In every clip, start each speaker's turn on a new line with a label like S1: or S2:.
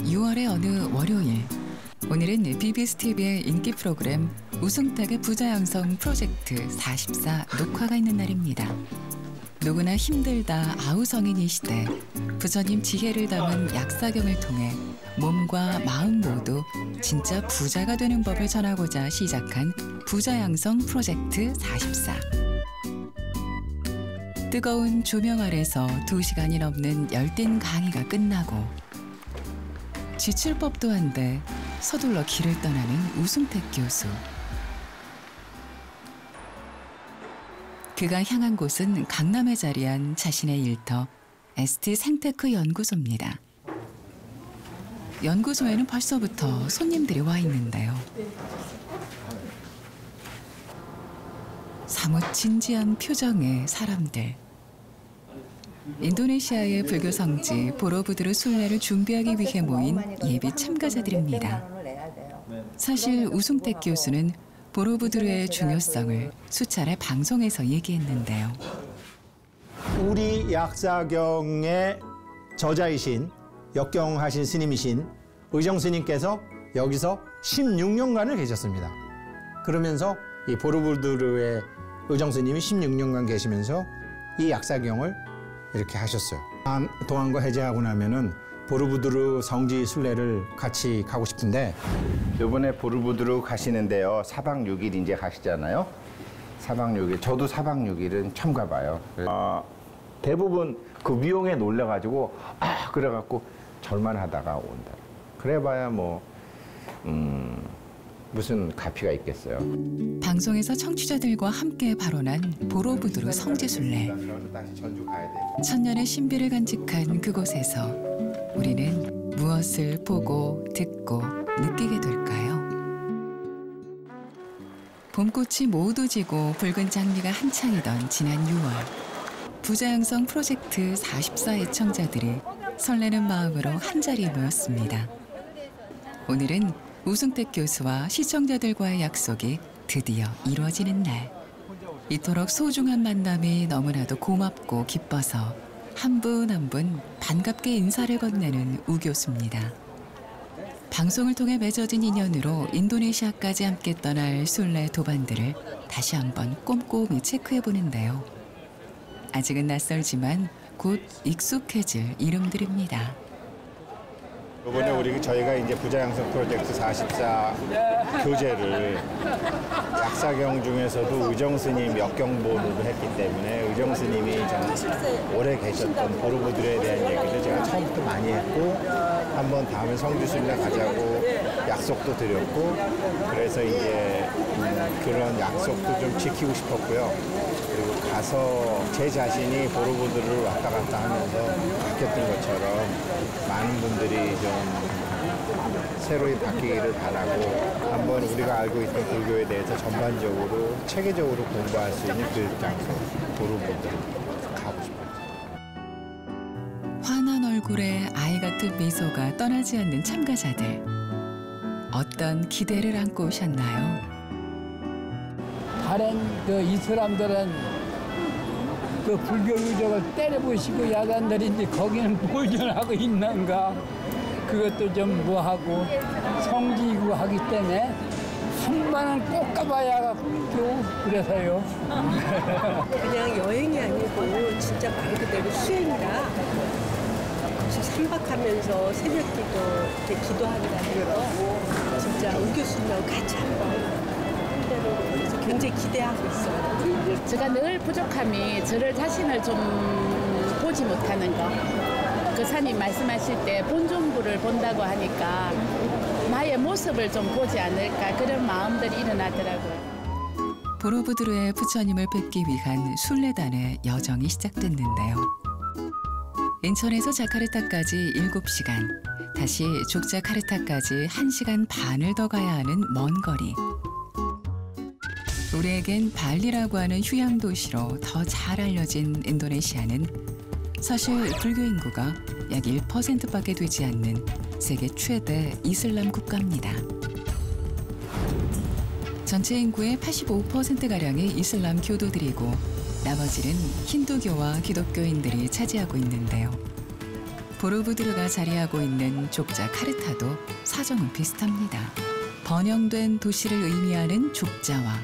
S1: 6월의 어느 월요일, 오늘은 BBS TV의 인기 프로그램 우승택의 부자 양성 프로젝트 44 녹화가 있는 날입니다. 누구나 힘들다 아우성인 이 시대, 부처님 지혜를 담은 약사경을 통해 몸과 마음 모두 진짜 부자가 되는 법을 전하고자 시작한 부자 양성 프로젝트 44. 뜨거운 조명 아래서 2시간이 넘는 열띤 강의가 끝나고 지칠 법도 한데 서둘러 길을 떠나는 우승택 교수. 그가 향한 곳은 강남에 자리한 자신의 일터 ST 생테크 연구소입니다. 연구소에는 벌써부터 손님들이 와 있는데요. 사뭇 진지한 표정의 사람들. 인도네시아의 불교 성지 보로부두르 순례를 준비하기 위해 모인 예비 참가자들입니다. 사실 우승택 교수는 보로부두르의 중요성을 수차례 방송에서 얘기했는데요.
S2: 우리 약사경의 저자이신 역경하신 스님이신 의정 스님께서 여기서 16년간을 계셨습니다. 그러면서 이 보로부두르의 의정 스님이 16년간 계시면서 이 약사경을 이렇게 하셨어요. 동안거 해제하고 나면은 보로부두르 성지 순례를 같이 가고 싶은데,
S3: 이번에 보로부두르 가시는데요. 4박 6일 이제 가시잖아요. 4박 6일. 저도 4박 6일은 처음 가봐요. 대부분 그 미용에 놀래가지고 그래갖고 절만하다가 온다. 그래봐야 뭐 무슨 가피가 있겠어요.
S1: 방송에서 청취자들과 함께 발언한 보로부두르 성지순례. 천년의 신비를 간직한 그곳에서 우리는 무엇을 보고 듣고 느끼게 될까요? 봄꽃이 모두 지고 붉은 장미가 한창이던 지난 6월, 부자양성 프로젝트 44 애청자들이 설레는 마음으로 한자리에 모였습니다. 오늘은 우승택 교수와 시청자들과의 약속이 드디어 이루어지는 날. 이토록 소중한 만남이 너무나도 고맙고 기뻐서 한 분 한 분 반갑게 인사를 건네는 우 교수입니다. 방송을 통해 맺어진 인연으로 인도네시아까지 함께 떠날 순례 도반들을 다시 한번 꼼꼼히 체크해 보는데요. 아직은 낯설지만 곧 익숙해질 이름들입니다.
S2: 이번에 저희가 이제 부자양성 프로젝트 44 교재를 약사경 중에서도 의정 스님 역경본으로 했기 때문에 의정 스님이 좀 오래 계셨던 보로부두르에 대한 얘기를 제가 처음부터 많이 했고, 한번 다음에 성지순례 가자고 약속도 드렸고, 그래서 이제 그런 약속도 좀 지키고 싶었고요. 그리고 가서 제 자신이 보로부두르를 왔다 갔다 하면서 바뀌었던 것처럼 많은 분들이 좀 새로이 바뀌기를 바라고, 한번 우리가 알고 있던 불교에 대해서 전반적으로 체계적으로 공부할 수 있는 교육장소 보로부두르 가고 싶어요.
S1: 환한 얼굴에 아이 같은 미소가 떠나지 않는 참가자들. 어떤 기대를 안고 오셨나요?
S4: 다른 이 사람들은 그 불교 유적을 때려부시고 야단들인데 거기는 뭘 전하고 있는가? 그것도 좀 뭐하고 성지이고 하기 때문에 한 번은 꼭 가봐야겠고 그래서요.
S5: 그냥 여행이 아니고 진짜 말 그대로 수행이라 3박하면서 새벽기도 이렇게 기도한다는 진짜 우 교수님하고 같이 한번 그래서 굉장히 기대하고 있어요.
S6: 제가 늘 부족함이 저를 자신을 좀 보지 못하는 거. 그 사님 말씀하실 때 본종부를 본다고 하니까 나의 모습을 좀 보지 않을까, 그런 마음들이 일어나더라고요.
S1: 보로부두르의 부처님을 뵙기 위한 순례단의 여정이 시작됐는데요. 인천에서 자카르타까지 7시간, 다시 족자카르타까지 1시간 반을 더 가야 하는 먼 거리. 우리에겐 발리라고 하는 휴양 도시로 더 잘 알려진 인도네시아는 사실 불교 인구가 약 1%밖에 되지 않는 세계 최대 이슬람 국가입니다. 전체 인구의 85%가량이 이슬람 교도들이고 나머지는 힌두교와 기독교인들이 차지하고 있는데요. 보르부드르가 자리하고 있는 족자 카르타도 사정은 비슷합니다. 번영된 도시를 의미하는 족자와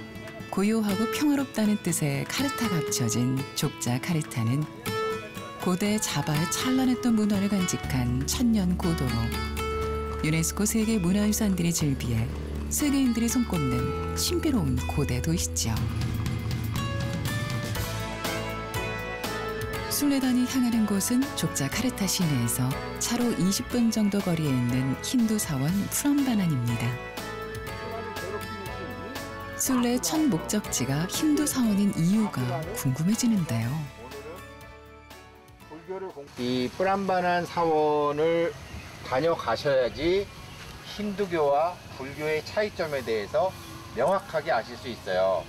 S1: 고요하고 평화롭다는 뜻의 카르타가 합쳐진 족자 카르타는 고대 자바의 찬란했던 문화를 간직한 천년 고도로 유네스코 세계 문화유산들이 즐비해 세계인들이 손꼽는 신비로운 고대 도시죠. 순례단이 향하는 곳은 족자 카르타 시내에서 차로 20분 정도 거리에 있는 힌두 사원 프람바난입니다. 순례의 첫 목적지가 힌두 사원인 이유가 궁금해지는데요.
S3: 이 프람바난 사원을 다녀가셔야지 힌두교와 불교의 차이점에 대해서 명확하게 아실 수 있어요.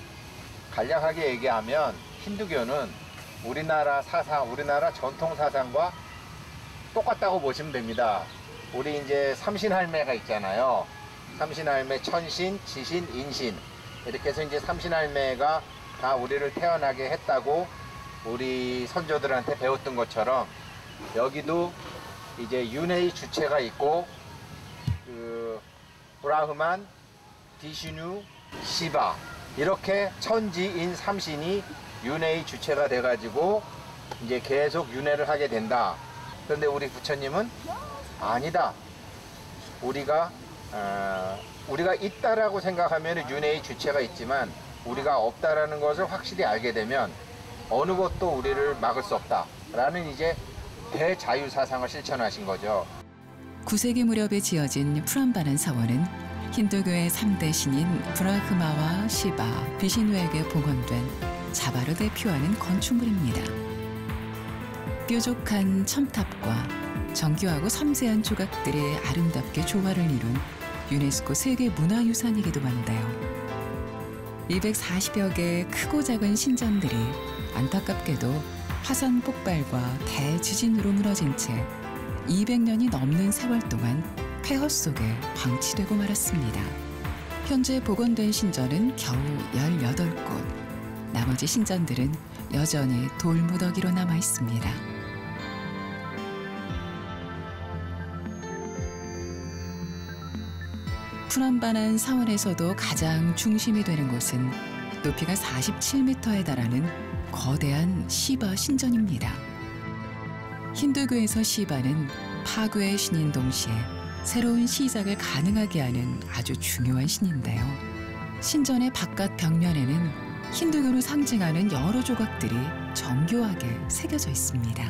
S3: 간략하게 얘기하면 힌두교는 우리나라 사상, 우리나라 전통 사상과 똑같다고 보시면 됩니다. 우리 이제 삼신할매가 있잖아요. 삼신할매, 천신, 지신, 인신. 이렇게 해서 이제 삼신할매가 다 우리를 태어나게 했다고 우리 선조들한테 배웠던 것처럼 여기도 이제 윤회의 주체가 있고 그 브라흐만, 비슈누, 시바 이렇게 천지인 삼신이 윤회의 주체가 돼가지고 이제 계속 윤회를 하게 된다. 그런데 우리 부처님은 아니다. 우리가 있다라고 생각하면 윤회의 주체가 있지만 우리가 없다라는 것을 확실히 알게 되면 어느 것도 우리를 막을 수 없다라는 이제 대자유 사상을 실천하신 거죠.
S1: 9세기 무렵에 지어진 프람바난 사원은 힌두교의 3대 신인 브라흐마와 시바, 비신누에게 봉헌된 자바를 대표하는 건축물입니다. 뾰족한 첨탑과 정교하고 섬세한 조각들이 아름답게 조화를 이룬 유네스코 세계 문화유산이기도 한데요. 240여 개의 크고 작은 신전들이 안타깝게도 화산 폭발과 대지진으로 무너진 채 200년이 넘는 세월 동안 폐허 속에 방치되고 말았습니다. 현재 복원된 신전은 겨우 18곳. 나머지 신전들은 여전히 돌무더기로 남아 있습니다. 프람바난 사원에서도 가장 중심이 되는 곳은 높이가 47m에 달하는 거대한 시바 신전입니다. 힌두교에서 시바는 파괴의 신인 동시에 새로운 시작을 가능하게 하는 아주 중요한 신인데요. 신전의 바깥 벽면에는 힌두교를 상징하는 여러 조각들이 정교하게 새겨져 있습니다.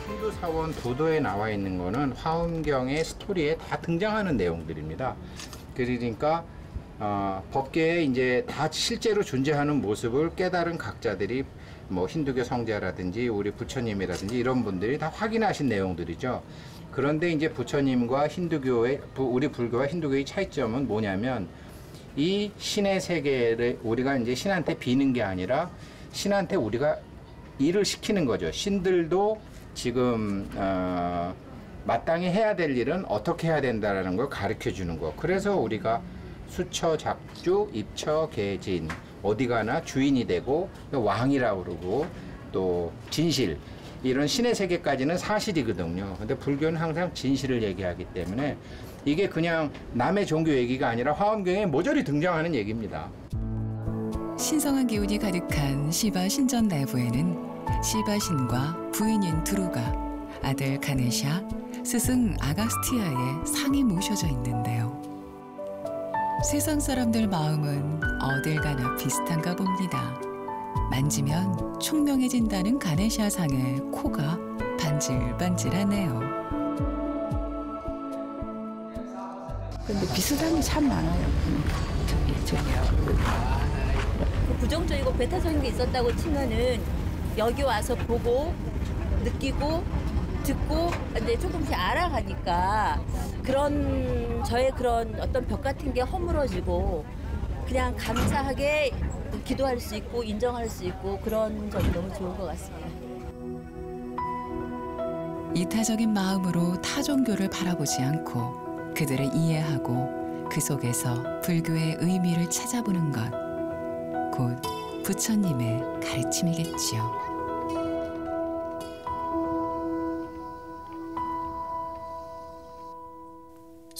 S3: 힌두 사원 도도에 나와 있는 거는 화엄경의 스토리에 다 등장하는 내용들입니다. 그러니까 법계에 이제 다 실제로 존재하는 모습을 깨달은 각자들이 뭐 힌두교 성자라든지 우리 부처님이라든지 이런 분들이 다 확인하신 내용들이죠. 그런데 이제 부처님과 힌두교의 우리 불교와 힌두교의 차이점은 뭐냐면 이 신의 세계를 우리가 이제 신한테 비는 게 아니라 신한테 우리가 일을 시키는 거죠. 신들도 지금 마땅히 해야 될 일은 어떻게 해야 된다라는 걸 가르쳐 주는 거. 그래서 우리가 수처, 작주, 입처, 계진 어디 가나 주인이 되고 왕이라고 그러고 또 진실 이런 신의 세계까지는 사실이거든요. 근데 불교는 항상 진실을 얘기하기 때문에 이게 그냥 남의 종교 얘기가 아니라 화엄경에 모조리 등장하는 얘기입니다.
S1: 신성한 기운이 가득한 시바 신전 내부에는 시바 신과 부인인 두루가, 아들 가네샤, 스승 아가스티아의 상이 모셔져 있는데요. 세상 사람들 마음은 어딜 가나 비슷한가 봅니다. 만지면 총명해진다는 가네샤 상의 코가 반질반질하네요.
S7: 근데 비슷한 게 참 많아요.
S5: 부정적이고 배타적인 게 있었다고 치면은 여기 와서 보고 느끼고 듣고 이제 조금씩 알아가니까 그런 저의 그런 어떤 벽 같은 게 허물어지고 그냥 감사하게 기도할 수 있고 인정할 수 있고 그런 점이 너무 좋은 것 같습니다.
S1: 이타적인 마음으로 타 종교를 바라보지 않고 그들을 이해하고 그 속에서 불교의 의미를 찾아보는 것, 곧 부처님의 가르침이겠지요.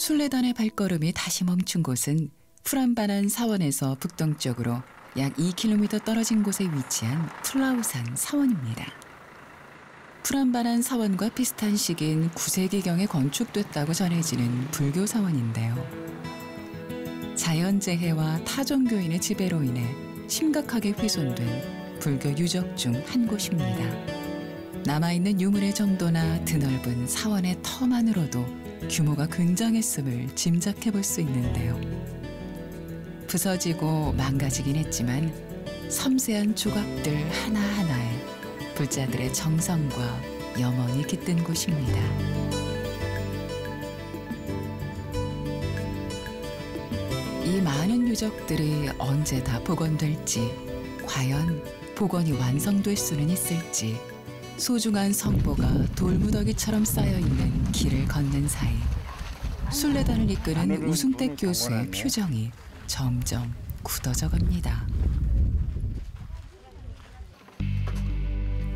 S1: 순례단의 발걸음이 다시 멈춘 곳은 프란바난 사원에서 북동쪽으로 약 2km 떨어진 곳에 위치한 플라우산 사원입니다. 프란바난 사원과 비슷한 시기인 9세기경에 건축됐다고 전해지는 불교 사원인데요. 자연재해와 타종교인의 지배로 인해 심각하게 훼손된 불교 유적 중 한 곳입니다. 남아있는 유물의 정도나 드넓은 사원의 터만으로도 규모가 굉장했음을 짐작해 볼 수 있는데요. 부서지고 망가지긴 했지만 섬세한 조각들 하나하나에 불자들의 정성과 염원이 깃든 곳입니다. 이 많은 유적들이 언제 다 복원될지, 과연 복원이 완성될 수는 있을지, 소중한 성보가 돌무더기처럼 쌓여있는 길을 걷는 사이 순례단을 이끄는 우승택 교수의 표정이 점점 굳어져 갑니다.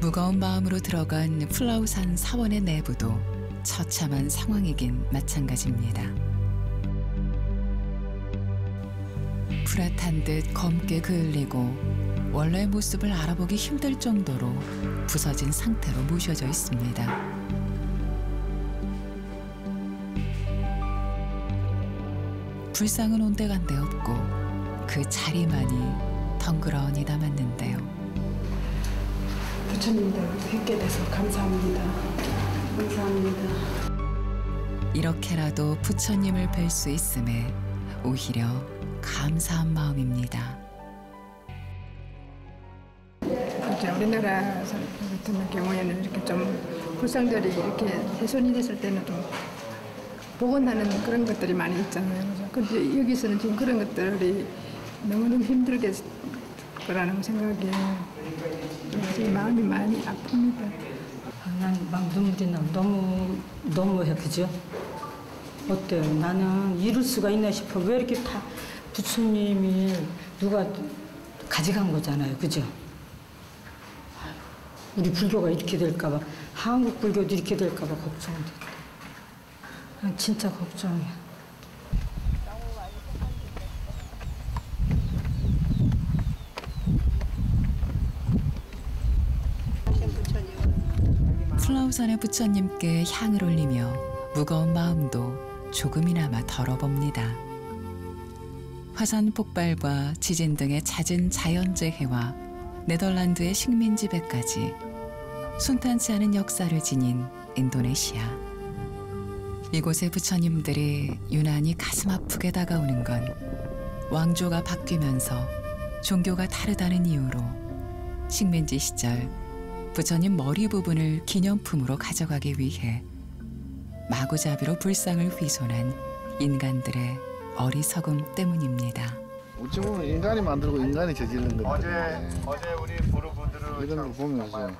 S1: 무거운 마음으로 들어간 플라우산 사원의 내부도 처참한 상황이긴 마찬가지입니다. 불에 탄 듯 검게 그을리고 원래의 모습을 알아보기 힘들 정도로 부서진 상태로 모셔져 있습니다. 불상은 온데간데 없고 그 자리만이 덩그러니 남았는데요.
S7: 부처님들 뵙게 돼서 감사합니다. 감사합니다.
S1: 이렇게라도 부처님을 뵐 수 있음에 오히려 감사한 마음입니다.
S7: 우리나라 같은 경우에는 이렇게 좀 불상들이 이렇게 훼손이 됐을 때는 좀 복원하는 그런 것들이 많이 있잖아요. 근데 여기서는 지금 그런 것들이 너무너무 힘들게 거라는 생각에 제 마음이 많이 아픕니다.
S8: 난 막 눈물이 나. 너무해, 그죠? 어때요? 나는 이룰 수가 있나 싶어. 왜 이렇게 다 부처님이 누가 가져간 거잖아요, 그죠? 우리 불교가 이렇게 될까 봐, 한국 불교도 이렇게 될까 봐 걱정돼. 진짜 걱정이야.
S1: 플라우산의 부처님께 향을 올리며 무거운 마음도 조금이나마 덜어봅니다. 화산 폭발과 지진 등의 잦은 자연재해와 네덜란드의 식민 지배까지 순탄치 않은 역사를 지닌 인도네시아. 이곳의 부처님들이 유난히 가슴 아프게 다가오는 건 왕조가 바뀌면서 종교가 다르다는 이유로 식민지 시절 부처님 머리 부분을 기념품으로 가져가기 위해 마구잡이로 불상을 훼손한 인간들의 어리석음 때문입니다.
S9: 어찌 보면 인간이 만들고 인간이 저지른 거거든요.
S2: 어제 우리 보르부드르
S9: 이런 거 보면서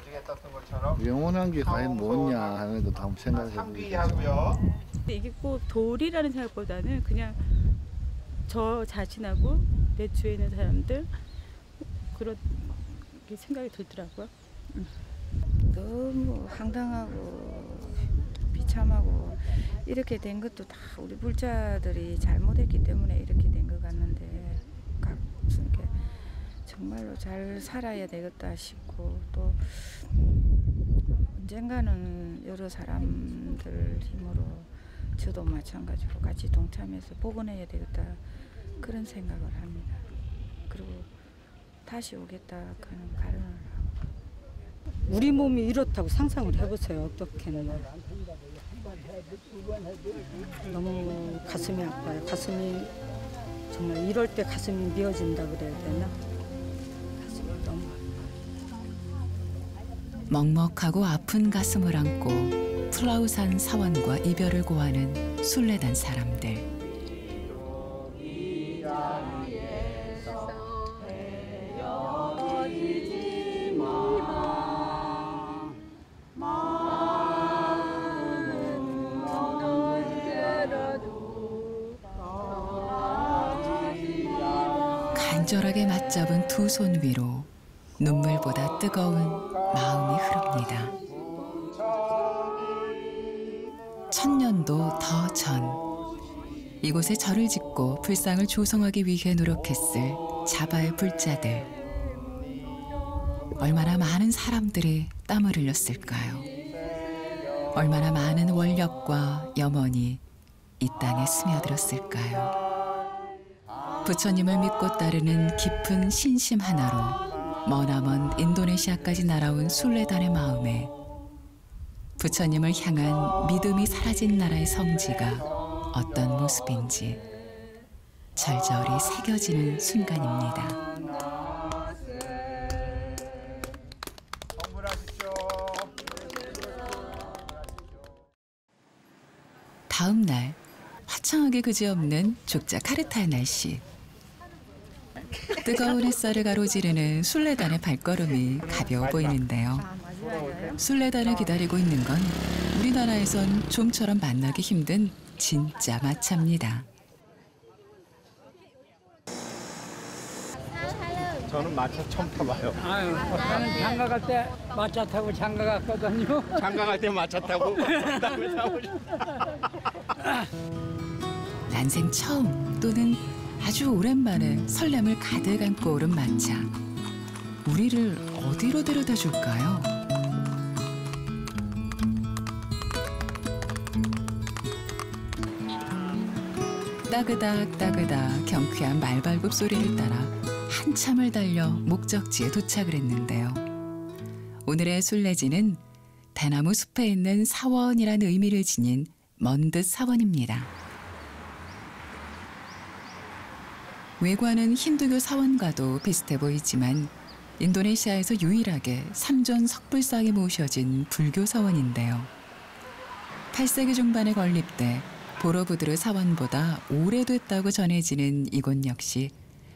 S9: 영원한 게 과연 뭐냐 하는 것도 한번 생각해 보고요.
S10: 이게 꼭 돌이라는 생각보다는 그냥 저 자신하고 내 주위에 있는 사람들 그런 생각이 들더라고요.
S11: 너무 황당하고 비참하고 이렇게 된 것도 다 우리 불자들이 잘못했기 때문에 이렇게 된 것 같는데 이렇게 정말로 잘 살아야 되겠다 싶고 또 언젠가는 여러 사람들 힘으로 저도 마찬가지로 같이 동참해서 복원해야 되겠다 그런 생각을 합니다. 그리고 다시 오겠다 하는 발언을 하고.
S8: 우리 몸이 이렇다고 상상을 해보세요. 어떻게는. 너무 가슴이 아파요. 가슴이 정말 이럴 때 가슴이 미어진다 그래야 되나? 가슴이 너무
S1: 먹먹하고 아픈 가슴을 안고 플라우산 사원과 이별을 고하는 순례단 사람들. 간절하게 맞잡은 두 손 위로 눈물보다 뜨거운 마음이 흐릅니다. 1000년도 더 전 이곳에 절을 짓고 불상을 조성하기 위해 노력했을 자바의 불자들. 얼마나 많은 사람들이 땀을 흘렸을까요? 얼마나 많은 원력과 염원이 이 땅에 스며들었을까요? 부처님을 믿고 따르는 깊은 신심 하나로 머나먼 인도네시아까지 날아온 순례단의 마음에 부처님을 향한 믿음이 사라진 나라의 성지가 어떤 모습인지 절절히 새겨지는 순간입니다. 다음 날 화창하게 그지없는 족자 카르타의 날씨. 뜨거운 햇살을 가로지르는 순례단의 발걸음이 가벼워 보이는데요. 순례단을 기다리고 있는 건 우리나라에선 좀처럼 만나기 힘든 진짜 마차입니다.
S3: 저는 마차 처음 타봐요.
S4: 아유, 나는 장가 갈 때 마차 타고 장가 갔거든요.
S3: 장가 갈 때 마차 타고 그다음에 타보죠.
S1: 난생 처음 또는 아주 오랜만에 설렘을 가득 안고 오른 마차. 우리를 어디로 데려다 줄까요? 따그닥 따그닥 경쾌한 말발굽 소리를 따라 한참을 달려 목적지에 도착을 했는데요. 오늘의 순례지는 대나무 숲에 있는 사원이라는 의미를 지닌 먼듯 사원입니다. 외관은 힌두교 사원과도 비슷해 보이지만 인도네시아에서 유일하게 3존 석불상에 모셔진 불교 사원인데요. 8세기 중반에 건립돼 보로부드르 사원보다 오래됐다고 전해지는 이곳 역시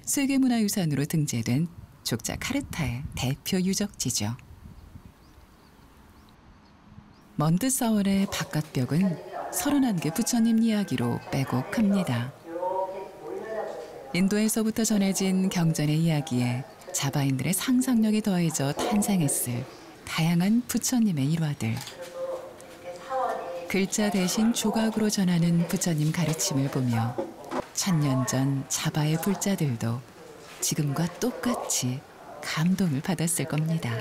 S1: 세계문화유산으로 등재된 족자 카르타의 대표 유적지죠. 먼듯 사원의 바깥벽은 31개 부처님 이야기로 빼곡합니다. 인도에서부터 전해진 경전의 이야기에 자바인들의 상상력이 더해져 탄생했을 다양한 부처님의 일화들. 글자 대신 조각으로 전하는 부처님 가르침을 보며 1000년 전 자바의 불자들도 지금과 똑같이 감동을 받았을 겁니다.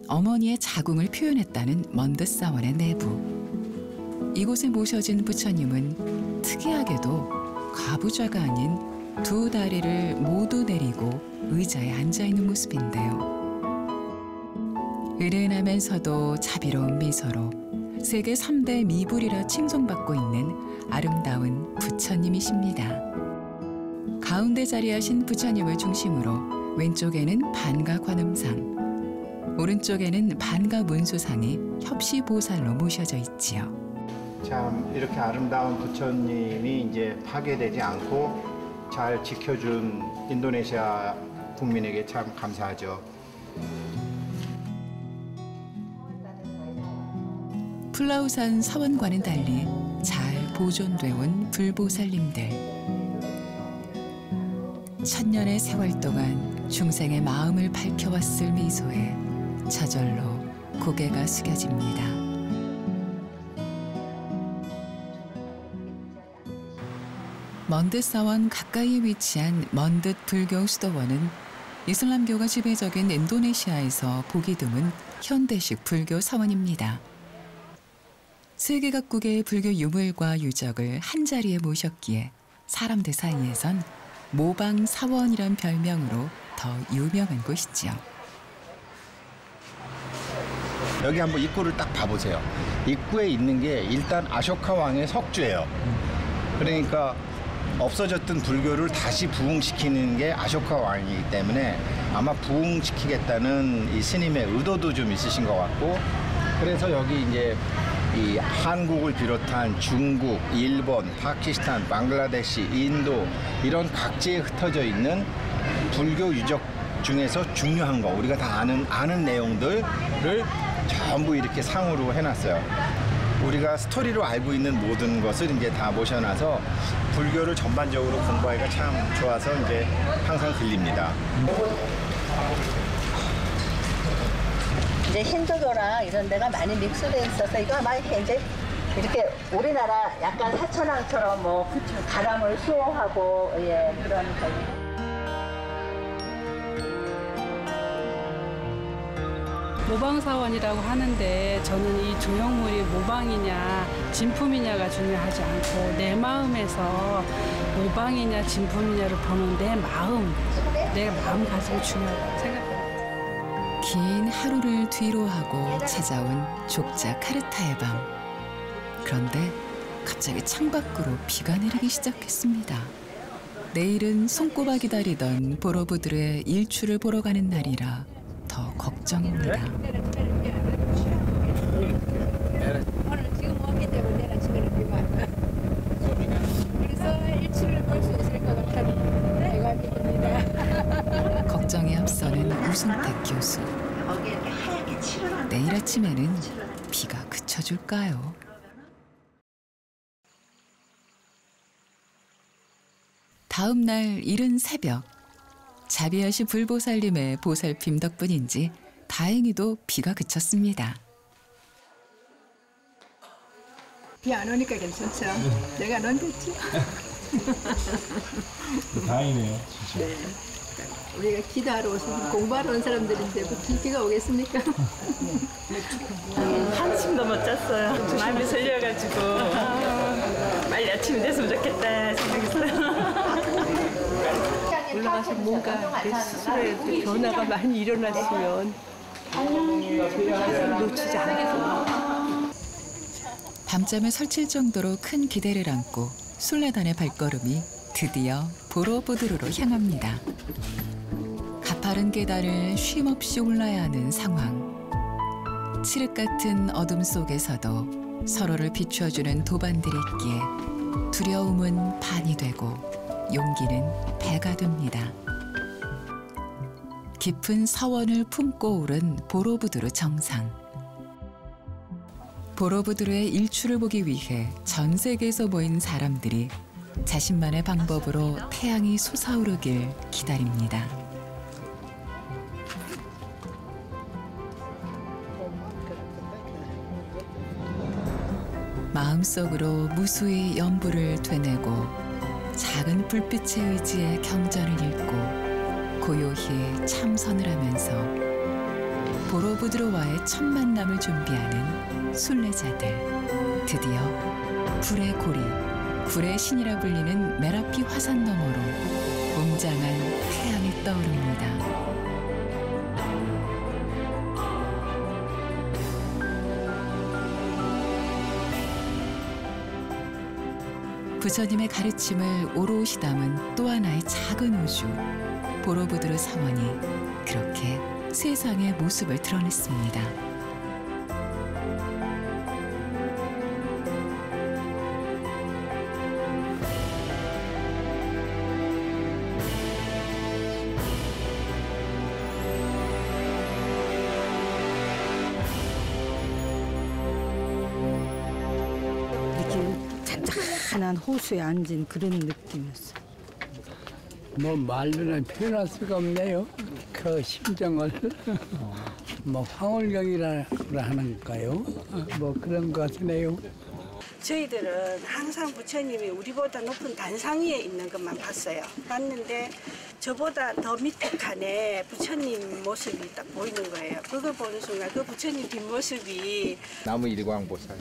S1: 어머니의 자궁을 표현했다는 먼듯 사원의 내부. 이곳에 모셔진 부처님은 특이하게도 가부좌가 아닌 두 다리를 모두 내리고 의자에 앉아있는 모습인데요. 으른하면서도 자비로운 미소로 세계 3대 미불이라 칭송받고 있는 아름다운 부처님이십니다. 가운데 자리하신 부처님을 중심으로 왼쪽에는 반가 관음상, 오른쪽에는 반가 문수상이 협시보살로 모셔져 있지요.
S2: 참 이렇게 아름다운 부처님이 이제 파괴되지 않고 잘 지켜준 인도네시아 국민에게 참 감사하죠.
S1: 플라우산 사원과는 달리 잘 보존돼 온 불보살님들. 1000년의 세월 동안 중생의 마음을 밝혀왔을 미소에 저절로 고개가 숙여집니다. 먼듯 사원 가까이에 위치한 먼듯 불교 수도원은 이슬람교가 지배적인 인도네시아에서 보기 드문 현대식 불교 사원입니다. 세계 각국의 불교 유물과 유적을 한자리에 모셨기에 사람들 사이에선 모방 사원이란 별명으로 더 유명한 곳이지요.
S3: 여기 한번 입구를 딱 봐보세요. 입구에 있는 게 일단 아쇼카 왕의 석주예요. 그러니까 없어졌던 불교를 다시 부흥시키는 게 아쇼카 왕이기 때문에 아마 부흥시키겠다는 이 스님의 의도도 좀 있으신 것 같고, 그래서 여기 이제 이 한국을 비롯한 중국, 일본, 파키스탄, 방글라데시, 인도 이런 각지에 흩어져 있는 불교 유적 중에서 중요한 거, 우리가 다 아는 내용들을 전부 이렇게 상으로 해놨어요. 우리가 스토리로 알고 있는 모든 것을 이제 다 모셔놔서 불교를 전반적으로 공부하기가 참 좋아서 이제 항상 들립니다.
S12: 이제 이제 힌두교랑 이런 데가 많이 믹스되어 있어서 이거 아마 이제 이렇게 우리나라 약간 사천왕처럼 뭐 바람을 수호하고 예 그런 거예요.
S13: 모방사원이라고 하는데 저는 이 조형물이 모방이냐 진품이냐가 중요하지 않고 내 마음에서 모방이냐 진품이냐를 보는 내 마음가짐이 중요하다고 생각합니다.
S1: 긴 하루를 뒤로 하고 찾아온 족자 카르타의 밤. 그런데 갑자기 창밖으로 비가 내리기 시작했습니다. 내일은 손꼽아 기다리던 보로부드르의 일출을 보러 가는 날이라 더 걱정입니다.
S14: 오늘 지금 오기 때문에 내가 지금 비만. 그래서 일출을 볼 수 있을 것 같다는 내가 믿습니다.
S1: 걱정에 앞서는 우승택 교수. 내일 아침에는 비가 그쳐줄까요? 다음 날 이른 새벽. 자비하시 불보살님의 보살핌 덕분인지 다행히도 비가 그쳤습니다.
S7: 비 안 오니까 괜찮죠? 내가 넌 됐지?
S15: 다행이네요, 진짜.
S7: 네. 우리가 기도하러 오서 공부하러 온 사람들인데 뭐 비가 오겠습니까?
S10: 한숨도 못 잤어요. 마음이 설려가지고 빨리 아침이 됐으면 좋겠다 생각했어요.
S16: 올라가서 뭔가 스스로의 변화가 많이 일어났으면 놓치지 않고.
S1: 밤잠을 설칠 정도로 큰 기대를 안고 순례단의 발걸음이 드디어 보로부드르로 향합니다. 가파른 계단을 쉼없이 올라야 하는 상황. 칠흑 같은 어둠 속에서도 서로를 비춰주는 도반들이 있기에 두려움은 반이 되고 용기는 배가 됩니다. 깊은 서원을 품고 오른 보로부드르 정상. 보로부드르의 일출을 보기 위해 전 세계에서 모인 사람들이 자신만의 방법으로 태양이 솟아오르길 기다립니다. 마음속으로 무수히 연부를 되뇌고 작은 불빛의 의지에 경전을 읽고 고요히 참선을 하면서 보로부드르와의 첫 만남을 준비하는 순례자들. 드디어 불의 고리, 불의 신이라 불리는 메라피 화산 너머로 웅장한 태양이 떠오릅니다. 부처님의 가르침을 오롯이 담은 또 하나의 작은 우주, 보로부드르 사원이 그렇게 세상의 모습을 드러냈습니다.
S8: 잔잔한 호수에 앉은 그런 느낌이었어요.
S4: 뭐 말로는 표현할 수가 없네요. 그 심정을 뭐 황홀경이라 하는가요? 뭐 그런 것 같으네요.
S17: 저희들은 항상 부처님이 우리보다 높은 단상 위에 있는 것만 봤는데 저보다 더 밑에 칸에 부처님 모습이 딱 보이는 거예요. 그걸 보는 순간 그 부처님 뒷모습이
S3: 나무 일광보살,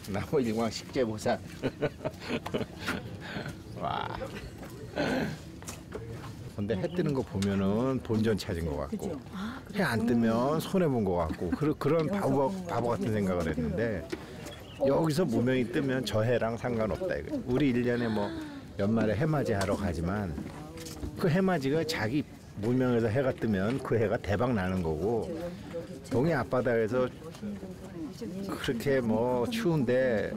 S3: 나무 일광 식재보살. 와. 근데 해 뜨는 거 보면은 본전 찾은 것 같고, 해 안 뜨면 손해 본 것 같고, 그런 바보 같은 생각을 했는데, 여기서 무명이 뜨면 저 해랑 상관없다 이거. 우리 1년에 뭐 연말에 해맞이 하러 가지만 그 해맞이가 자기 무명에서 해가 뜨면 그 해가 대박 나는 거고, 동해 앞바다에서 그렇게 뭐 추운데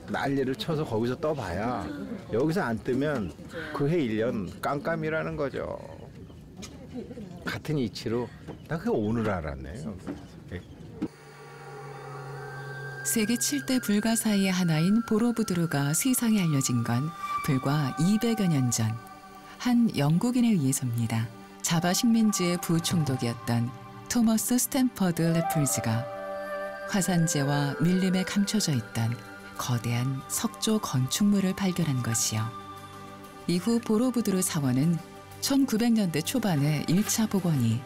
S3: 난리를 쳐서 거기서 떠봐야 여기서 안 뜨면 그 해 1년 깜깜이라는 거죠. 같은 이치로 나 그거 오늘 알았네요.
S1: 세계 7대 불가 사이의 하나인 보로부드르가 세상에 알려진 건 불과 200여 년 전 한 영국인에 의해서입니다. 자바 식민지의 부총독이었던 토머스 스탠퍼드 래플즈가 화산재와 밀림에 감춰져 있던 거대한 석조 건축물을 발견한 것이요. 이후 보로부두르 사원은 1900년대 초반에 1차 복원이,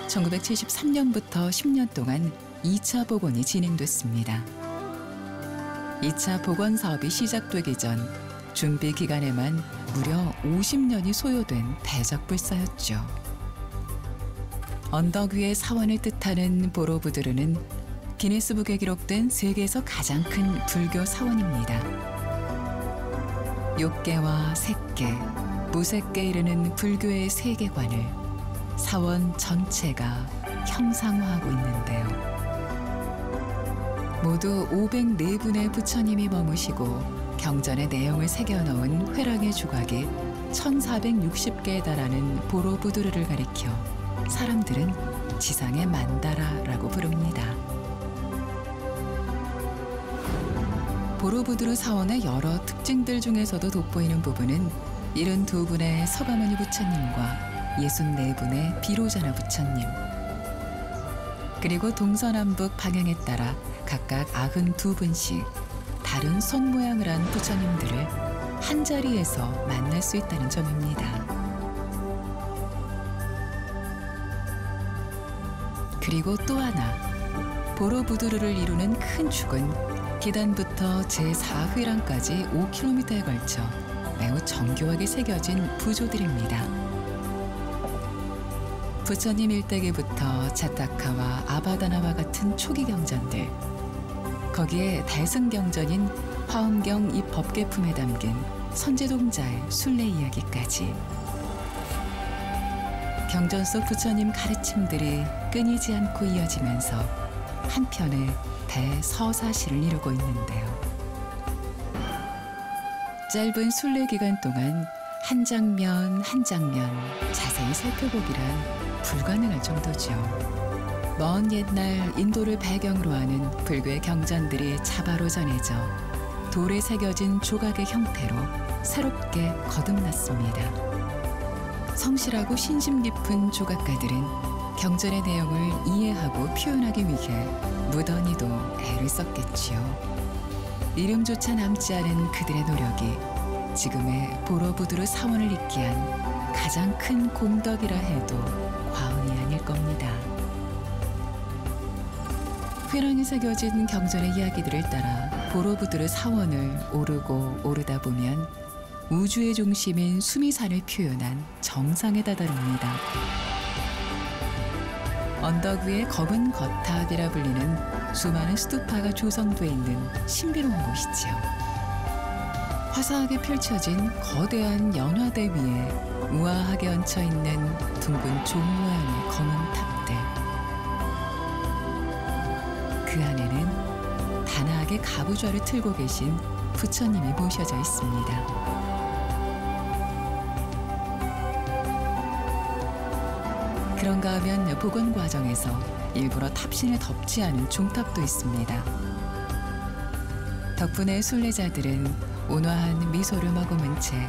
S1: 1973년부터 10년 동안 2차 복원이 진행됐습니다. 2차 복원 사업이 시작되기 전 준비 기간에만 무려 50년이 소요된 대적불사였죠. 언덕 위의 사원을 뜻하는 보로부두르는 기네스북에 기록된 세계에서 가장 큰 불교 사원입니다. 6개와 색계, 무색계 이르는 불교의 세계관을 사원 전체가 형상화하고 있는데요. 모두 504분의 부처님이 머무시고 경전의 내용을 새겨넣은 회랑의 조각이 1460개에 달하는 보로부두르를 가리켜 사람들은 지상의 만다라라고 부릅니다. 보로부두르 사원의 여러 특징들 중에서도 돋보이는 부분은 72분의 서가모니 부처님과 64분의 비로자나 부처님, 그리고 동서남북 방향에 따라 각각 92분씩 다른 손 모양을 한 부처님들을 한 자리에서 만날 수 있다는 점입니다. 그리고 또 하나, 보로부두르를 이루는 큰 축은 기단부터 제4회랑까지 5km에 걸쳐 매우 정교하게 새겨진 부조들입니다. 부처님 일대기부터 자타카와 아바다나와 같은 초기 경전들, 거기에 달승경전인 화엄경 이 법계품에 담긴 선제동자의 순례 이야기까지, 경전 속 부처님 가르침들이 끊이지 않고 이어지면서 한편의 대서사시를 이루고 있는데요. 짧은 순례 기간 동안 한 장면 한 장면 자세히 살펴보기란 불가능할 정도죠. 먼 옛날 인도를 배경으로 하는 불교의 경전들이 자바로 전해져 돌에 새겨진 조각의 형태로 새롭게 거듭났습니다. 성실하고 신심 깊은 조각가들은 경전의 내용을 이해하고 표현하기 위해 무던히도 애를 썼겠지요. 이름조차 남지 않은 그들의 노력이 지금의 보로부두르 사원을 잇게 한 가장 큰 공덕이라 해도 과언이 아닐 겁니다. 회랑에 새겨진 경전의 이야기들을 따라 보로부두르 사원을 오르고 오르다 보면 우주의 중심인 수미산을 표현한 정상에 다다릅니다. 언덕 위에 검은 거탑이라 불리는 수많은 스투파가 조성돼 있는 신비로운 곳이죠. 화사하게 펼쳐진 거대한 연화대 위에 우아하게 얹혀있는 둥근 종 모양의 검은 탑들. 그 안에는 단아하게 가부좌를 틀고 계신 부처님이 모셔져 있습니다. 그런가 하면 복원 과정에서 일부러 탑신을 덮지 않은 종탑도 있습니다. 덕분에 순례자들은 온화한 미소를 머금은 채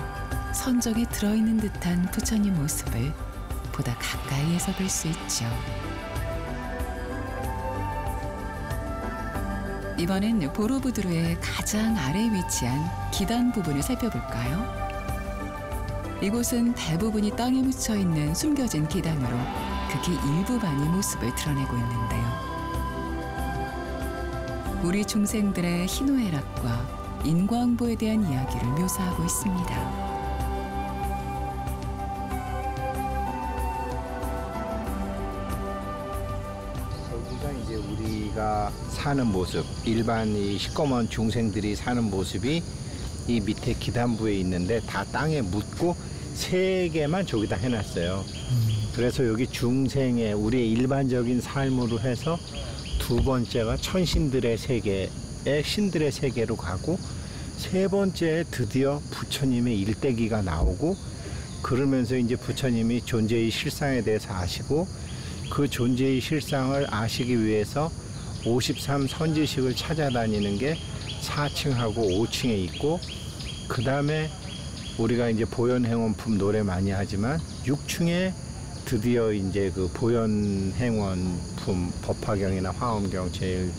S1: 선정에 들어있는 듯한 부처님 모습을 보다 가까이에서 볼 수 있죠. 이번엔 보로부두르의 가장 아래에 위치한 기단 부분을 살펴볼까요? 이곳은 대부분이 땅에 묻혀 있는 숨겨진 기단으로 극히 일부만이 모습을 드러내고 있는데요. 우리 중생들의 희노애락과 인과응보에 대한 이야기를 묘사하고 있습니다.
S3: 여기가 이제 우리가 사는 모습, 일반 이 시꺼먼 중생들이 사는 모습이 이 밑에 기단부에 있는데 다 땅에 묻고 세 개만 저기다 해놨어요. 그래서 여기 중생의 우리의 일반적인 삶으로 해서 두 번째가 천신들의 세계의 신들의 세계로 가고 세 번째에 드디어 부처님의 일대기가 나오고 그러면서 이제 부처님이 존재의 실상에 대해서 아시고 그 존재의 실상을 아시기 위해서 53 선지식을 찾아다니는 게 4층하고 5층에 있고 그 다음에 우리가 이제 보현행원품 노래 많이 하지만 6층에
S2: 드디어 이제 그 보현행원품 법화경이나 화엄경 제일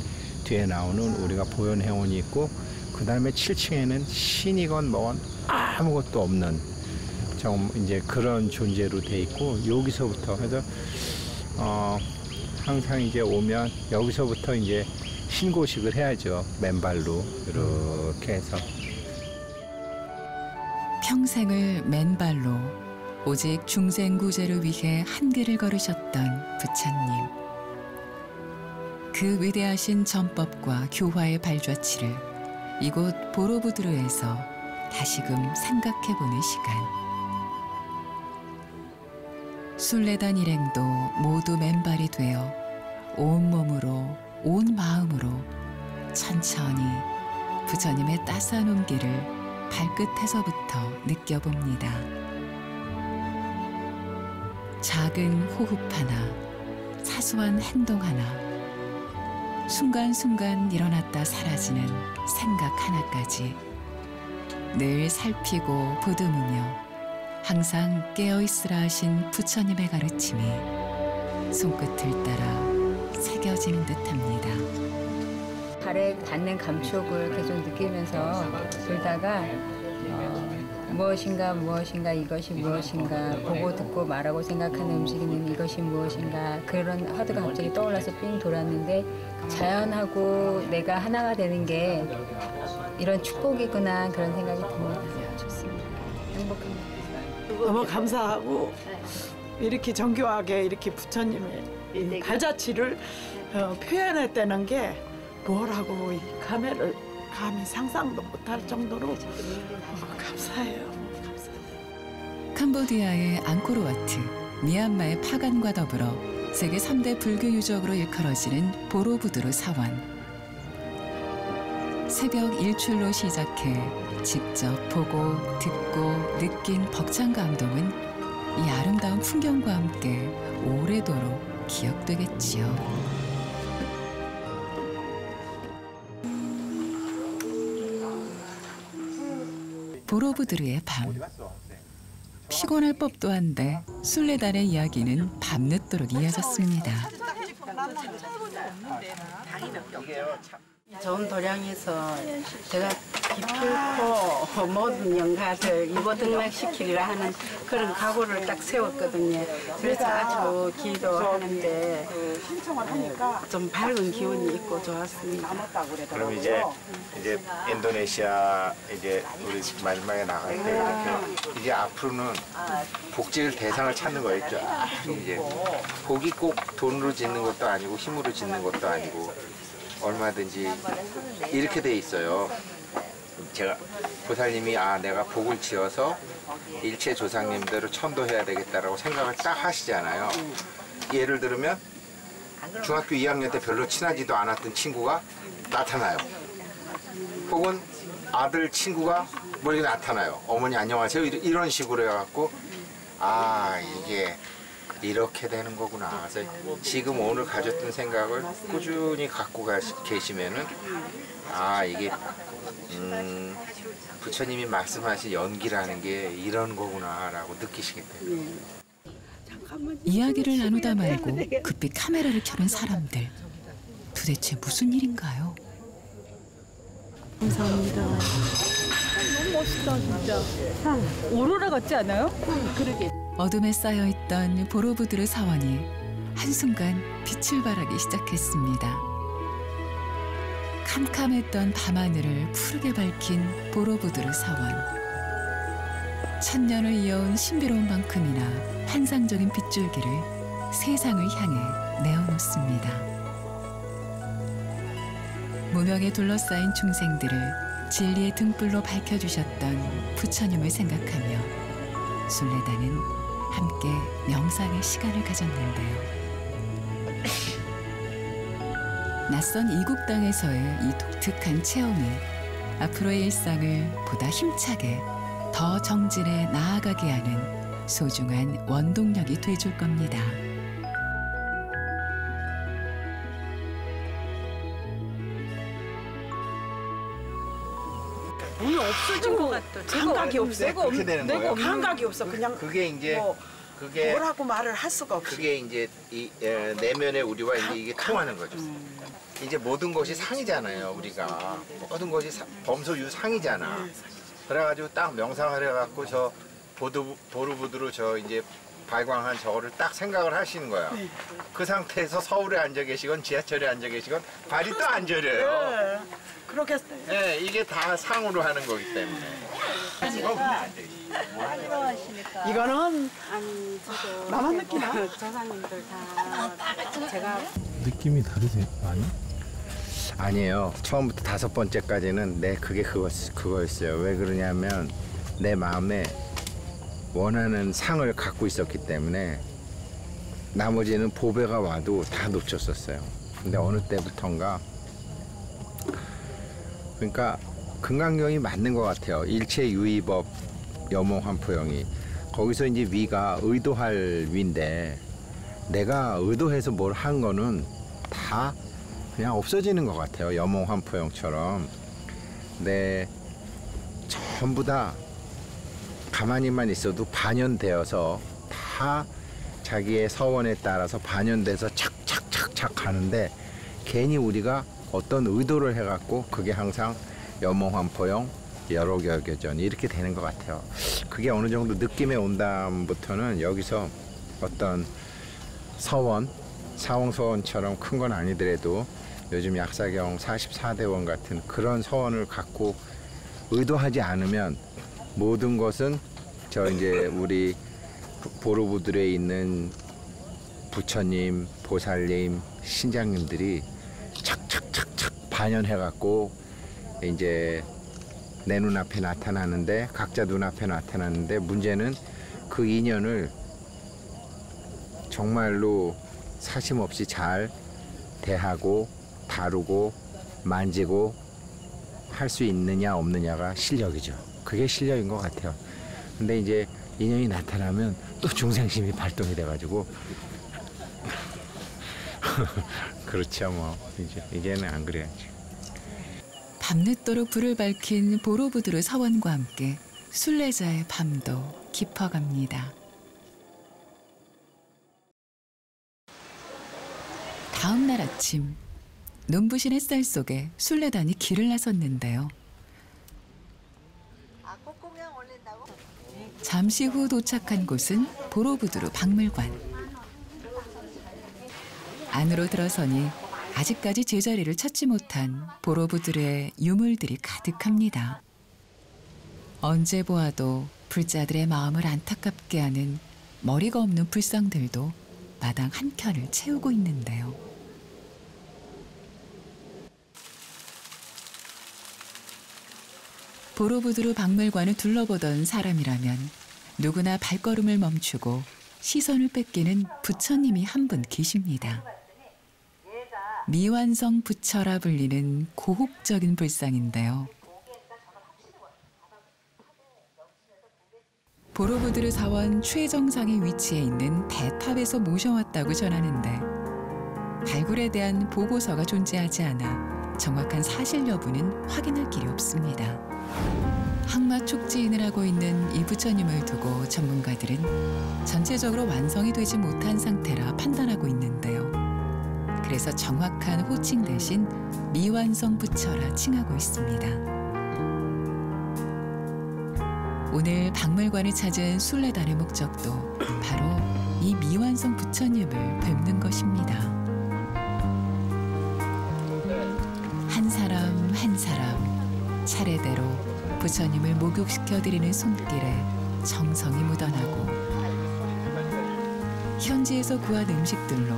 S2: 뒤에 나오는 우리가 보현행원이 있고 그 다음에 7층에는 신이건 뭐건 아무것도 없는 좀 이제 그런 존재로 돼 있고 여기서부터 해서 항상 이제 오면 여기서부터 이제 신고식을 해야죠. 맨발로 이렇게 해서
S1: 평생을 맨발로 오직 중생구제를 위해 한 길을 걸으셨던 부처님. 그 위대하신 전법과 교화의 발자취를 이곳 보로부드르에서 다시금 생각해보는 시간. 순례단 일행도 모두 맨발이 되어 온몸으로 온 마음으로 천천히 부처님의 따스한 온기를 발끝에서부터 느껴봅니다. 작은 호흡 하나, 사소한 행동 하나, 순간순간 일어났다 사라지는 생각 하나까지 늘 살피고 보듬으며 항상 깨어있으라 하신 부처님의 가르침이 손끝을 따라 새겨지는 듯합니다.
S18: 발에 닿는 감촉을 계속 느끼면서 돌다가 무엇인가 이것이 무엇인가 보고 듣고 말하고 생각하는 음식은 이것이 무엇인가 그런 화두가 갑자기 떠올라서 삥 돌았는데 자연하고 내가 하나가 되는 게 이런 축복이구나 그런 생각이 듭니다. 좋습니다. 행복합니다.
S19: 너무 감사하고 이렇게 정교하게 이렇게 부처님의 이 발자취를 표현했다는 게 뭐라고 이 감회를 감히 상상도 못할 정도로 감사해요.
S1: 캄보디아의 앙코르와트, 미얀마의 파간과 더불어 세계 3대 불교 유적으로 일컬어지는 보로부드르 사원. 새벽 일출로 시작해 직접 보고 듣고 느낀 벅찬 감동은 이 아름다운 풍경과 함께 오래도록 기억되겠지요. 보로부드르의 밤. 피곤할 법도 한데 순례단의 이야기는 밤늦도록 이어졌습니다.
S20: 좋은 도량에서 제가 기필코 모든 영가를 입어등락시키리라 하는 그런 각오를 딱 세웠거든요. 그래서 아주 기도하는데 좀 밝은 기운이 있고 좋았습니다.
S2: 그럼 이제 인도네시아 이제 우리 마지막에 나갈 때 이렇게 이제 앞으로는 복지를 대상을 찾는 거였죠. 이제 복이 꼭 돈으로 짓는 것도 아니고 힘으로 짓는 것도 아니고 얼마든지 이렇게 돼 있어요. 제가 보살님이 내가 복을 지어서 일체 조상님대로 천도해야 되겠다라고 생각을 딱 하시잖아요. 예를 들면 중학교 2학년 때 별로 친하지도 않았던 친구가 나타나요. 혹은 아들 친구가 멀리 나타나요. 어머니 안녕하세요. 이런 식으로 해갖고 이게 이렇게 되는 거구나. 그래서 지금 오늘 가졌던 생각을 꾸준히 갖고 계시면은 이게 부처님이 말씀하신 연기라는 게 이런 거구나라고 느끼시게 돼요.
S1: 이야기를 나누다 말고 급히 카메라를 켜는 사람들. 도대체 무슨 일인가요?
S16: 감사합니다. 너무 멋있다 진짜. 오로라 같지 않아요? 그러게.
S1: 어둠에 쌓여있던 보로부드르 사원이 한순간 빛을 발하기 시작했습니다. 캄캄했던 밤하늘을 푸르게 밝힌 보로부드르 사원. 천년을 이어온 신비로운 만큼이나 환상적인 빗줄기를 세상을 향해 내어놓습니다. 무명에 둘러싸인 중생들을 진리의 등불로 밝혀주셨던 부처님을 생각하며 순례단은 함께 명상의 시간을 가졌는데요. 낯선 이국 땅에서의 이 독특한 체험이 앞으로의 일상을 보다 힘차게 더 정진해 나아가게 하는 소중한 원동력이 돼줄 겁니다.
S17: 오늘 없어진 것 같아. 감각이 없어.
S2: 그렇게 되는 거예요.
S17: 감각이 없어. 그냥
S2: 그게 이제
S3: 그게
S19: 뭐라고 말을 할 수가 없이.
S3: 그게 이제 이 내면의 우리와 이제 이게 통하는 거죠. 이제 모든 것이 상이잖아요. 우리가 모든 것이 범소유상이잖아. 그래가지고 딱 명상을 해갖고 저 보르부드로 저 이제 발광한 저거를 딱 생각을 하시는 거야.
S19: 네.
S3: 그 상태에서 서울에 앉아 계시건 지하철에 앉아 계시건 발이 또 안 저려요.
S19: 네. 그렇겠어요.
S3: 네, 이게 다 상으로 하는 거기 때문에.
S19: 이거는 나만 느끼나?
S20: 조상님들 다 제가
S15: 느낌이 다르세요? 많이?
S3: 아니에요. 처음부터 5번째까지는 그게 그거였어요. 왜 그러냐면 내 마음에 원하는 상을 갖고 있었기 때문에 나머지는 보배가 와도 다 놓쳤었어요. 근데 어느 때부턴가 그러니까 금강경이 맞는 것 같아요. 일체유의법 여몽환포영이 거기서 이제 위가 의도할 위인데 내가 의도해서 뭘 한 거는 다 그냥 없어지는 것 같아요. 여몽환포영처럼. 근데 전부 다 가만히만 있어도 반연되어서 다 자기의 서원에 따라서 반연돼서 착착착착 가는데 괜히 우리가 어떤 의도를 해갖고 그게 항상 여몽환포영 여로결교전 이렇게 되는 것 같아요. 그게 어느 정도 느낌에 온 다음부터는 여기서 어떤 서원, 사홍서원처럼 큰 건 아니더라도 요즘 약사경 44대원 같은 그런 서원을 갖고 의도하지 않으면 모든 것은 저 이제 우리 보르부들에 있는 부처님, 보살님, 신장님들이 착착착착 반연해갖고 이제 내 눈앞에 나타나는데 각자 눈앞에 나타나는데 문제는 그 인연을 정말로 사심없이 잘 대하고 다루고 만지고 할 수 있느냐 없느냐가 실력이죠. 그게 실력인 것 같아요. 근데 이제 인연이 나타나면 또 중생심이 발동이 돼가지고 그렇죠 뭐 이제는 안 그래야지.
S1: 밤늦도록 불을 밝힌 보로부드르 서원과 함께 순례자의 밤도 깊어갑니다. 다음 날 아침 눈부신 햇살 속에 순례단이 길을 나섰는데요. 잠시 후 도착한 곳은 보로부드르 박물관. 안으로 들어서니 아직까지 제자리를 찾지 못한 보로부드르의 유물들이 가득합니다. 언제 보아도 불자들의 마음을 안타깝게 하는 머리가 없는 불상들도 마당 한켠을 채우고 있는데요. 보로부드르 박물관을 둘러보던 사람이라면 누구나 발걸음을 멈추고 시선을 뺏기는 부처님이 한 분 계십니다. 미완성 부처라 불리는 고혹적인 불상인데요. 보로부드르 사원 최정상에 위치해 있는 대탑에서 모셔왔다고 전하는데 발굴에 대한 보고서가 존재하지 않아 정확한 사실 여부는 확인할 길이 없습니다. 항마 촉지인을 하고 있는 이 부처님을 두고 전문가들은 전체적으로 완성이 되지 못한 상태라 판단하고 있는데요. 그래서 정확한 호칭 대신 미완성 부처라 칭하고 있습니다. 오늘 박물관을 찾은 순례단의 목적도 바로 이 미완성 부처님을 뵙는 것입니다. 한 사람 한 사람 차례대로 부처님을 목욕시켜드리는 손길에 정성이 묻어나고 현지에서 구한 음식들로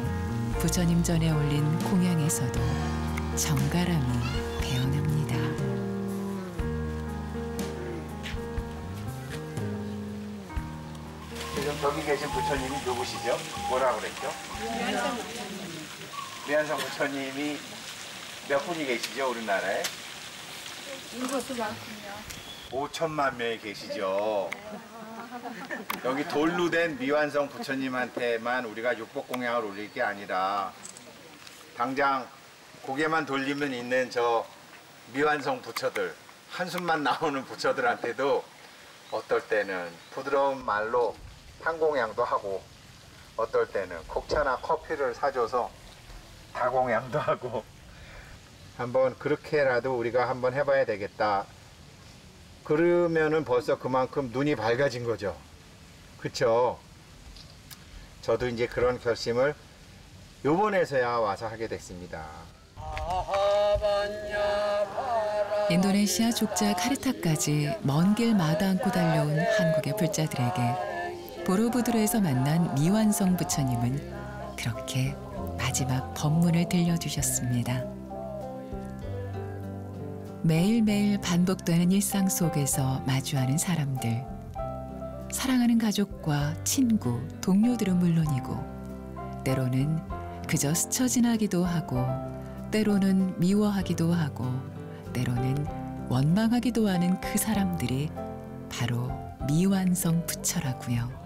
S1: 부처님 전에 올린 공양에서도 정갈함이 배어납니다.
S3: 지금 저기 계신 부처님이 누구시죠? 뭐라고 그랬죠? 미완성 부처님이 몇 분이 계시죠, 우리나라에?
S14: 인구수 많군요.
S3: 5천만 명이 계시죠. 여기 돌로 된 미완성 부처님한테만 우리가 육복공양을 올릴 게 아니라 당장 고개만 돌리면 있는 저 미완성 부처들, 한숨만 나오는 부처들한테도 어떨 때는 부드러운 말로
S2: 향공양도 하고 어떨 때는 곡차나 커피를 사줘서 다공양도 하고 한번 그렇게라도 우리가 한번 해봐야 되겠다. 그러면은 벌써 그만큼 눈이 밝아진 거죠. 그쵸? 저도 이제 그런 결심을 요번에서야 와서 하게 됐습니다.
S1: 인도네시아 족자 카르타까지 먼 길 마다 안고 달려온 한국의 불자들에게 보로부두르에서 만난 미완성 부처님은 그렇게 마지막 법문을 들려주셨습니다. 매일매일 반복되는 일상 속에서 마주하는 사람들, 사랑하는 가족과 친구, 동료들은 물론이고 때로는 그저 스쳐 지나기도 하고 때로는 미워하기도 하고 때로는 원망하기도 하는 그 사람들이 바로 미완성 부처라고요.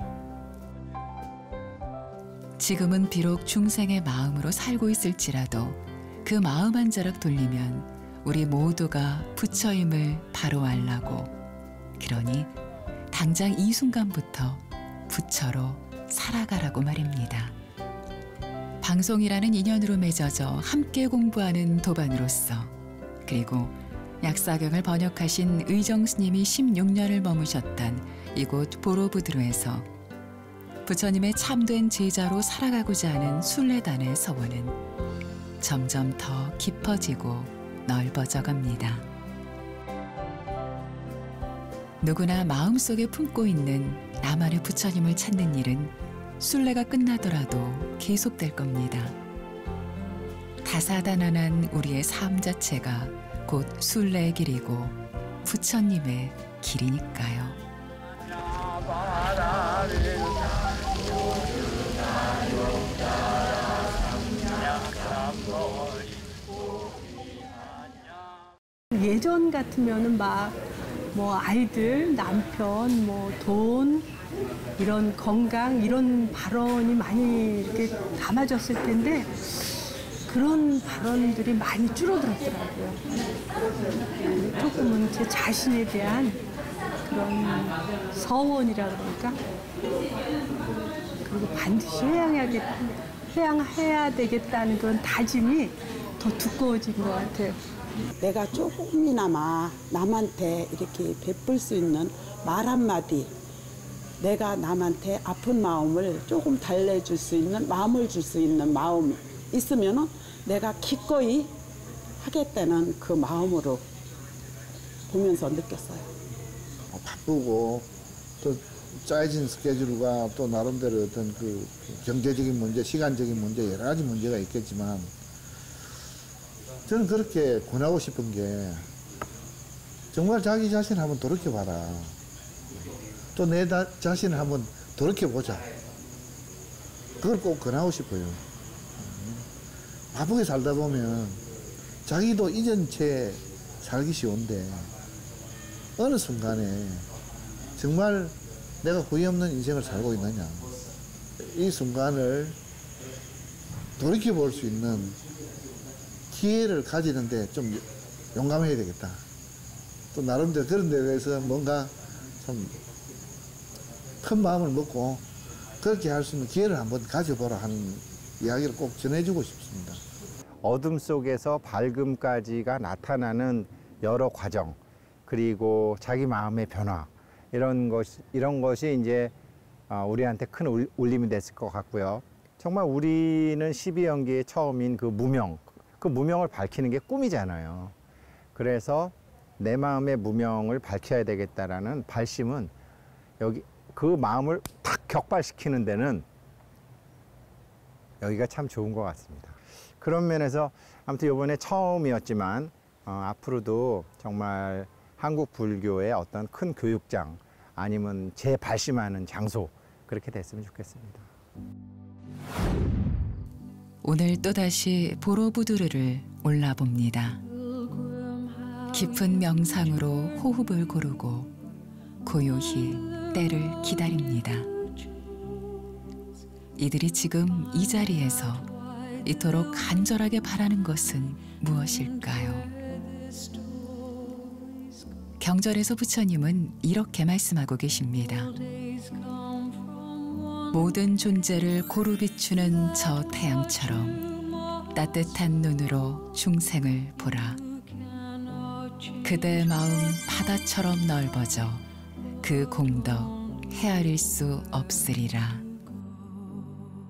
S1: 지금은 비록 중생의 마음으로 살고 있을지라도 그 마음 한 자락 돌리면 우리 모두가 부처임을 바로 알라고. 그러니 당장 이 순간부터 부처로 살아가라고 말입니다. 방송이라는 인연으로 맺어져 함께 공부하는 도반으로서 그리고 약사경을 번역하신 의정 스님이 16년을 머무셨던 이곳 보로부두르에서 부처님의 참된 제자로 살아가고자 하는 순례단의 서원은 점점 더 깊어지고 넓어져 갑니다. 누구나 마음속에 품고 있는 나만의 부처님을 찾는 일은 순례가 끝나더라도 계속될 겁니다. 다사다난한 우리의 삶 자체가 곧 순례의 길이고 부처님의 길이니까요.
S21: 예전 같으면은 막 뭐 아이들, 남편, 뭐 돈, 이런 건강 이런 발언이 많이 이렇게 담아졌을 텐데 그런 발언들이 많이 줄어들었더라고요. 조금은 제 자신에 대한 그런 서원이라 그럴까? 그리고 반드시 회양해야 되겠다는 그런 다짐이 더 두꺼워진 것 같아요.
S22: 내가 조금이나마 남한테 이렇게 베풀 수 있는 말 한마디, 내가 남한테 아픈 마음을 조금 달래줄 수 있는, 마음을 줄 수 있는 마음 있으면은 내가 기꺼이 하겠다는 그 마음으로 보면서 느꼈어요.
S9: 바쁘고 또 짜여진 스케줄과 또 나름대로 어떤 그 경제적인 문제, 시간적인 문제, 여러 가지 문제가 있겠지만 저는 그렇게 권하고 싶은 게 정말 자기 자신을 한번 돌이켜봐라. 또 내 자신을 한번 돌이켜보자. 그걸 꼭 권하고 싶어요. 바쁘게 살다 보면 자기도 잊은 채 살기 쉬운데 어느 순간에 정말 내가 후회 없는 인생을 살고 있느냐. 이 순간을 돌이켜볼 수 있는 기회를 가지는데 좀 용감해야 되겠다. 또 나름대로 그런 데 대해서 뭔가 좀 큰 마음을 먹고 그렇게 할 수 있는 기회를 한번 가져보라 하는 이야기를 꼭 전해주고 싶습니다.
S2: 어둠 속에서 밝음까지가 나타나는 여러 과정, 그리고 자기 마음의 변화, 이런 것이 이제 우리한테 큰 울림이 됐을 것 같고요. 정말 우리는 12연기의 처음인 그 무명을 밝히는 게 꿈이잖아요. 그래서 내 마음의 무명을 밝혀야 되겠다라는 발심은 여기 그 마음을 탁 격발시키는 데는 여기가 참 좋은 것 같습니다. 그런 면에서 아무튼 이번에 처음이었지만 앞으로도 정말 한국 불교의 어떤 큰 교육장 아니면 재발심하는 장소 그렇게 됐으면 좋겠습니다.
S1: 오늘 또다시 보로부두르를 올라봅니다. 깊은 명상으로 호흡을 고르고 고요히 때를 기다립니다. 이들이 지금 이 자리에서 이토록 간절하게 바라는 것은 무엇일까요? 경전에서 부처님은 이렇게 말씀하고 계십니다. 모든 존재를 고루 비추는 저 태양처럼 따뜻한 눈으로 중생을 보라. 그대 마음 바다처럼 넓어져 그 공덕 헤아릴 수 없으리라.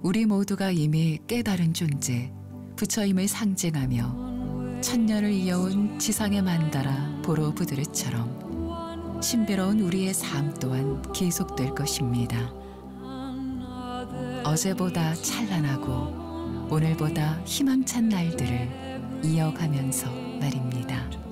S1: 우리 모두가 이미 깨달은 존재, 부처임을 상징하며 천년을 이어온 지상의 만다라 보로부드르처럼 신비로운 우리의 삶 또한 계속될 것입니다. 어제보다 찬란하고 오늘보다 희망찬 날들을 이어가면서 말입니다.